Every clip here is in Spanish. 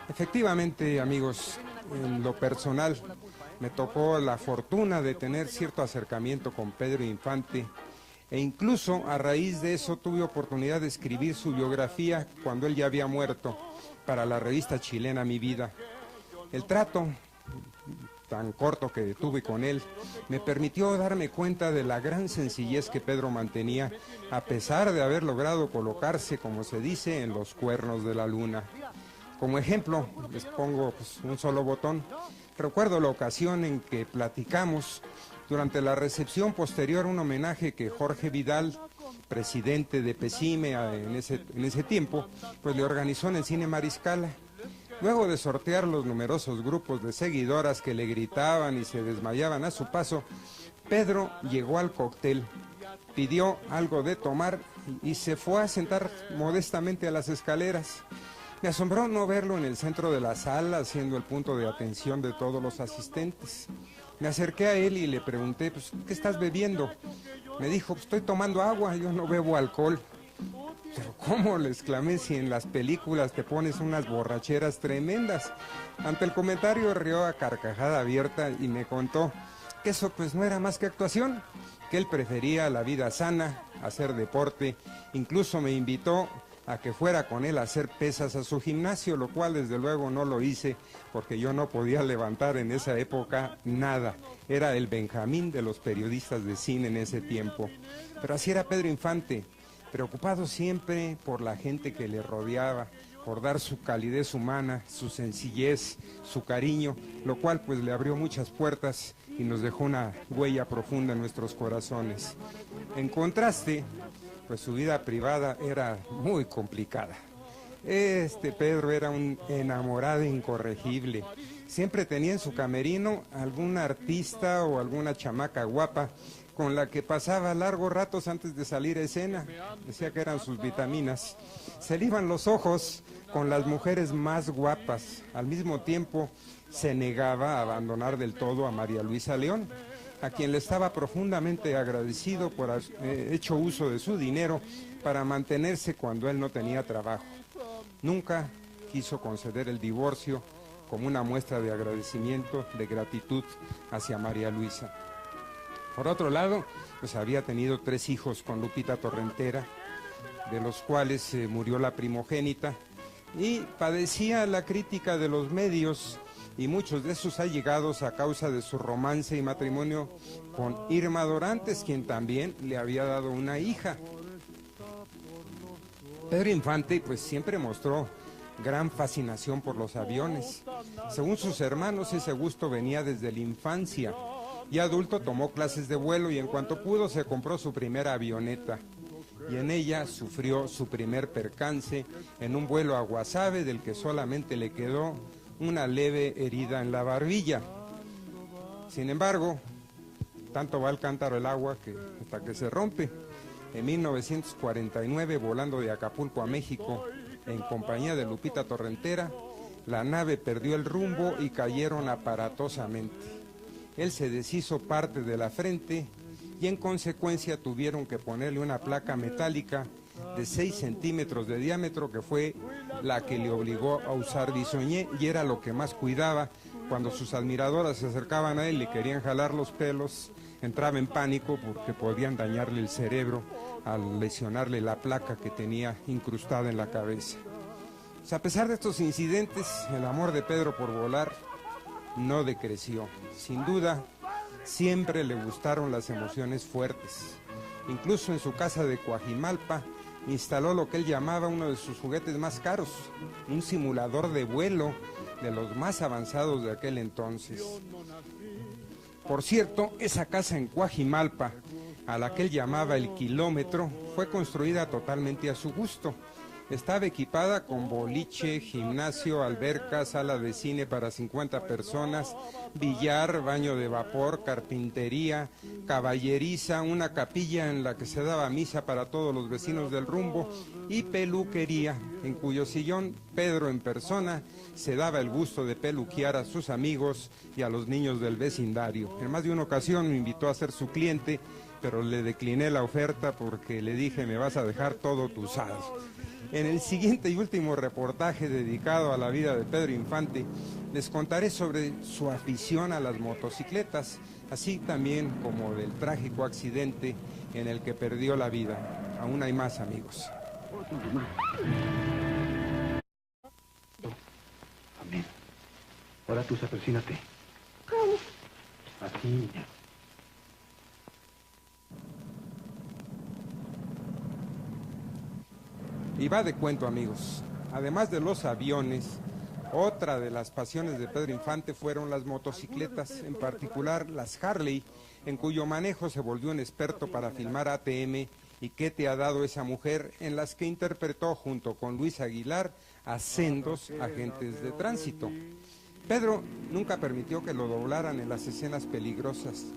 Efectivamente, amigos, en lo personal me tocó la fortuna de tener cierto acercamiento con Pedro Infante e incluso a raíz de eso tuve oportunidad de escribir su biografía cuando él ya había muerto para la revista chilena Mi Vida. El trato tan corto que tuve con él me permitió darme cuenta de la gran sencillez que Pedro mantenía a pesar de haber logrado colocarse, como se dice, en los cuernos de la luna. Como ejemplo, les pongo un solo botón. Recuerdo la ocasión en que platicamos durante la recepción posterior a un homenaje que Jorge Vidal, presidente de PECIME en ese tiempo, pues le organizó en el Cine Mariscala. Luego de sortear los numerosos grupos de seguidoras que le gritaban y se desmayaban a su paso, Pedro llegó al cóctel, pidió algo de tomar y se fue a sentar modestamente a las escaleras. Me asombró no verlo en el centro de la sala, siendo el punto de atención de todos los asistentes. Me acerqué a él y le pregunté, pues, ¿qué estás bebiendo? Me dijo, pues, estoy tomando agua, yo no bebo alcohol. Pero ¿cómo? Le exclamé, si en las películas te pones unas borracheras tremendas. Ante el comentario rió a carcajada abierta y me contó que eso pues no era más que actuación, que él prefería la vida sana, hacer deporte, incluso me invitó a que fuera con él a hacer pesas a su gimnasio, lo cual desde luego no lo hice porque yo no podía levantar en esa época nada. Era el Benjamín de los periodistas de cine en ese tiempo. Pero así era Pedro Infante, preocupado siempre por la gente que le rodeaba, por dar su calidez humana, su sencillez, su cariño, lo cual pues le abrió muchas puertas y nos dejó una huella profunda en nuestros corazones. En contraste, pues su vida privada era muy complicada. Pedro era un enamorado incorregible. Siempre tenía en su camerino algún artista o alguna chamaca guapa con la que pasaba largos ratos antes de salir a escena. Decía que eran sus vitaminas. Se le iban los ojos con las mujeres más guapas. Al mismo tiempo se negaba a abandonar del todo a María Luisa León, a quien le estaba profundamente agradecido por haber hecho uso de su dinero para mantenerse cuando él no tenía trabajo. Nunca quiso conceder el divorcio como una muestra de agradecimiento, de gratitud hacia María Luisa. Por otro lado, pues había tenido 3 hijos con Lupita Torrentera, de los cuales murió la primogénita, y padecía la crítica de los medios y muchos de sus allegados a causa de su romance y matrimonio con Irma Dorantes, quien también le había dado una hija. Pedro Infante pues siempre mostró gran fascinación por los aviones. Según sus hermanos, ese gusto venía desde la infancia. Y adulto tomó clases de vuelo y en cuanto pudo se compró su primera avioneta. Y en ella sufrió su primer percance en un vuelo a Guasave, del que solamente le quedó una leve herida en la barbilla. Sin embargo, tanto va el cántaro el agua que hasta que se rompe. En 1949, volando de Acapulco a México, en compañía de Lupita Torrentera, la nave perdió el rumbo y cayeron aparatosamente. Él se deshizo parte de la frente y en consecuencia tuvieron que ponerle una placa metálica de 6 centímetros de diámetro, que fue la que le obligó a usar bisoñé y era lo que más cuidaba. Cuando sus admiradoras se acercaban a él y querían jalar los pelos, entraba en pánico porque podían dañarle el cerebro al lesionarle la placa que tenía incrustada en la cabeza. Pues a pesar de estos incidentes, el amor de Pedro por volar no decreció. Sin duda, siempre le gustaron las emociones fuertes. Incluso en su casa de Coajimalpa instaló lo que él llamaba uno de sus juguetes más caros, un simulador de vuelo de los más avanzados de aquel entonces. Por cierto, esa casa en Coajimalpa, a la que él llamaba el Kilómetro, fue construida totalmente a su gusto. Estaba equipada con boliche, gimnasio, alberca, sala de cine para 50 personas, billar, baño de vapor, carpintería, caballeriza, una capilla en la que se daba misa para todos los vecinos del rumbo y peluquería, en cuyo sillón Pedro en persona se daba el gusto de peluquear a sus amigos y a los niños del vecindario. En más de una ocasión me invitó a ser su cliente, pero le decliné la oferta porque le dije, me vas a dejar todo tusado. En el siguiente y último reportaje dedicado a la vida de Pedro Infante, les contaré sobre su afición a las motocicletas, así también como del trágico accidente en el que perdió la vida. Aún hay más, amigos. Amén. Ahora tú, persínate. ¿Cómo? Así. Y va de cuento, amigos. Además de los aviones, otra de las pasiones de Pedro Infante fueron las motocicletas, en particular las Harley, en cuyo manejo se volvió un experto para filmar ATM y ¿Qué te ha dado esa mujer?, en las que interpretó junto con Luis Aguilar a sendos agentes de tránsito. Pedro nunca permitió que lo doblaran en las escenas peligrosas.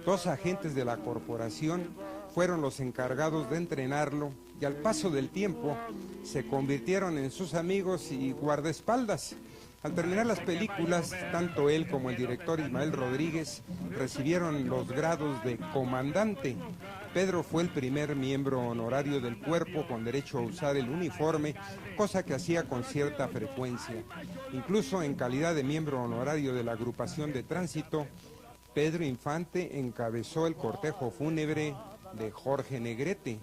2 agentes de la corporación fueron los encargados de entrenarlo y al paso del tiempo se convirtieron en sus amigos y guardaespaldas. Al terminar las películas, tanto él como el director Ismael Rodríguez recibieron los grados de comandante. Pedro fue el primer miembro honorario del cuerpo con derecho a usar el uniforme, cosa que hacía con cierta frecuencia. Incluso en calidad de miembro honorario de la agrupación de tránsito, Pedro Infante encabezó el cortejo fúnebre de Jorge Negrete.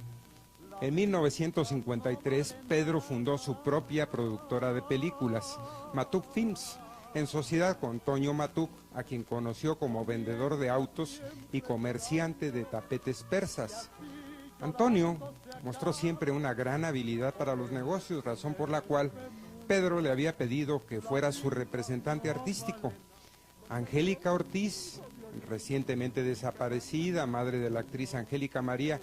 En 1953, Pedro fundó su propia productora de películas, Matuc Films, en sociedad con Toño Matuc, a quien conoció como vendedor de autos y comerciante de tapetes persas. Antonio mostró siempre una gran habilidad para los negocios, razón por la cual Pedro le había pedido que fuera su representante artístico. Angélica Ortiz, recientemente desaparecida, madre de la actriz Angélica María,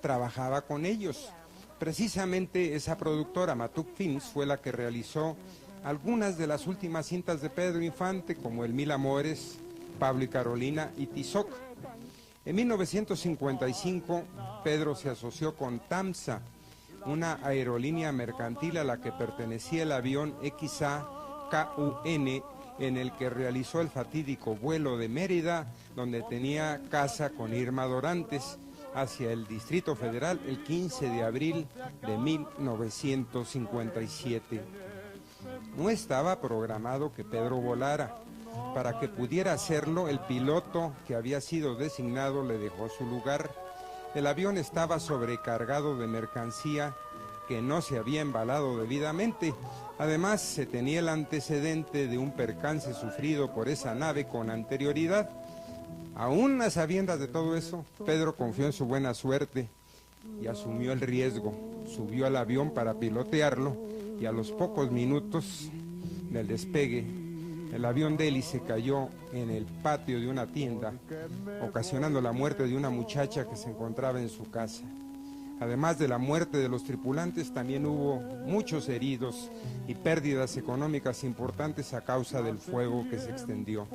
trabajaba con ellos. Precisamente esa productora, Matuc Films, fue la que realizó algunas de las últimas cintas de Pedro Infante, como El Mil Amores, Pablo y Carolina y Tizoc. En 1955, Pedro se asoció con TAMSA, una aerolínea mercantil a la que pertenecía el avión XA-KUN, en el que realizó el fatídico vuelo de Mérida, donde tenía casa con Irma Dorantes, hacia el Distrito Federal el 15 de abril de 1957. No estaba programado que Pedro volara. Para que pudiera hacerlo, el piloto que había sido designado le dejó su lugar. El avión estaba sobrecargado de mercancía que no se había embalado debidamente. Además, se tenía el antecedente de un percance sufrido por esa nave con anterioridad. Aún a sabiendas de todo eso, Pedro confió en su buena suerte y asumió el riesgo. Subió al avión para pilotearlo y a los pocos minutos del despegue, el avión de hélice cayó en el patio de una tienda, ocasionando la muerte de una muchacha que se encontraba en su casa. Además de la muerte de los tripulantes, también hubo muchos heridos y pérdidas económicas importantes a causa del fuego que se extendió.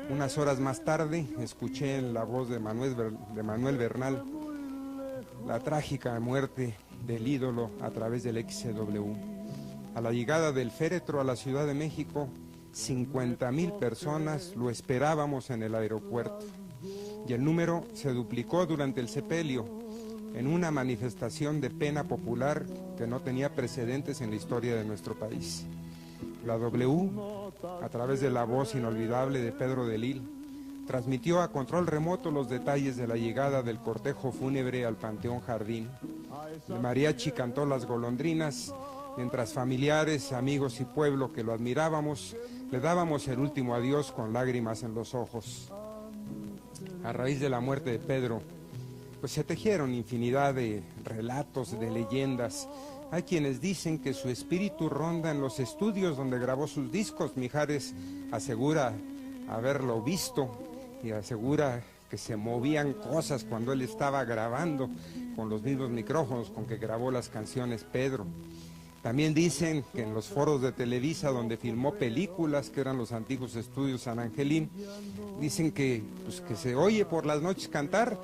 Unas horas más tarde, escuché en la voz de Manuel Bernal la trágica muerte del ídolo a través del XCW. A la llegada del féretro a la Ciudad de México, 50,000 personas lo esperábamos en el aeropuerto y el número se duplicó durante el sepelio, en una manifestación de pena popular que no tenía precedentes en la historia de nuestro país. La W, a través de la voz inolvidable de Pedro de Lille, transmitió a control remoto los detalles de la llegada del cortejo fúnebre al Panteón Jardín. El mariachi cantó Las Golondrinas, mientras familiares, amigos y pueblo que lo admirábamos, le dábamos el último adiós con lágrimas en los ojos. A raíz de la muerte de Pedro, pues se tejieron infinidad de relatos, de leyendas. Hay quienes dicen que su espíritu ronda en los estudios donde grabó sus discos. Mijares asegura haberlo visto y asegura que se movían cosas cuando él estaba grabando con los mismos micrófonos con que grabó las canciones Pedro. También dicen que en los foros de Televisa, donde filmó películas, que eran los antiguos estudios San Angelín, dicen que se oye por las noches cantar.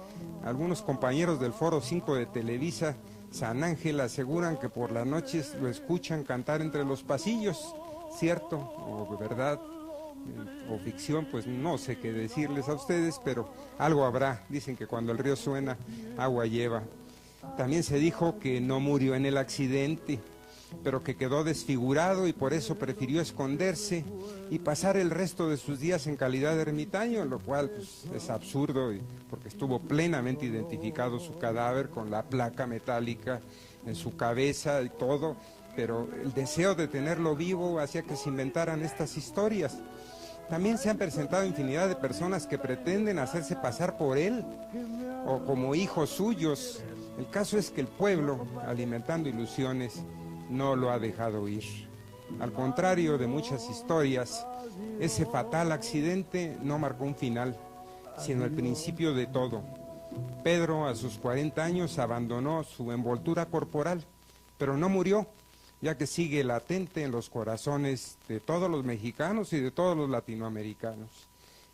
Algunos compañeros del Foro 5 de Televisa San Ángel aseguran que por las noches lo escuchan cantar entre los pasillos. ¿Cierto o verdad o ficción? Pues no sé qué decirles a ustedes, pero algo habrá. Dicen que cuando el río suena, agua lleva. También se dijo que no murió en el accidente, pero que quedó desfigurado y por eso prefirió esconderse y pasar el resto de sus días en calidad de ermitaño, lo cual pues, es absurdo, porque estuvo plenamente identificado su cadáver con la placa metálica en su cabeza y todo, pero el deseo de tenerlo vivo hacía que se inventaran estas historias. También se han presentado infinidad de personas que pretenden hacerse pasar por él o como hijos suyos. El caso es que el pueblo, alimentando ilusiones, no lo ha dejado ir. Al contrario de muchas historias, ese fatal accidente no marcó un final, sino el principio de todo. Pedro, a sus 40 años, abandonó su envoltura corporal, pero no murió, ya que sigue latente en los corazones de todos los mexicanos y de todos los latinoamericanos.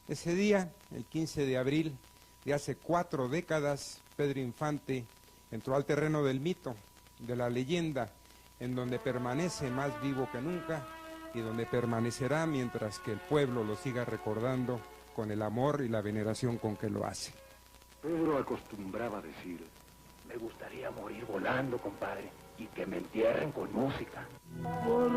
Ese día, el 15 de abril de hace 4 décadas, Pedro Infante entró al terreno del mito, de la leyenda, en donde permanece más vivo que nunca y donde permanecerá mientras que el pueblo lo siga recordando con el amor y la veneración con que lo hace. Pedro acostumbraba a decir: me gustaría morir volando, compadre, y que me entierren con música. Por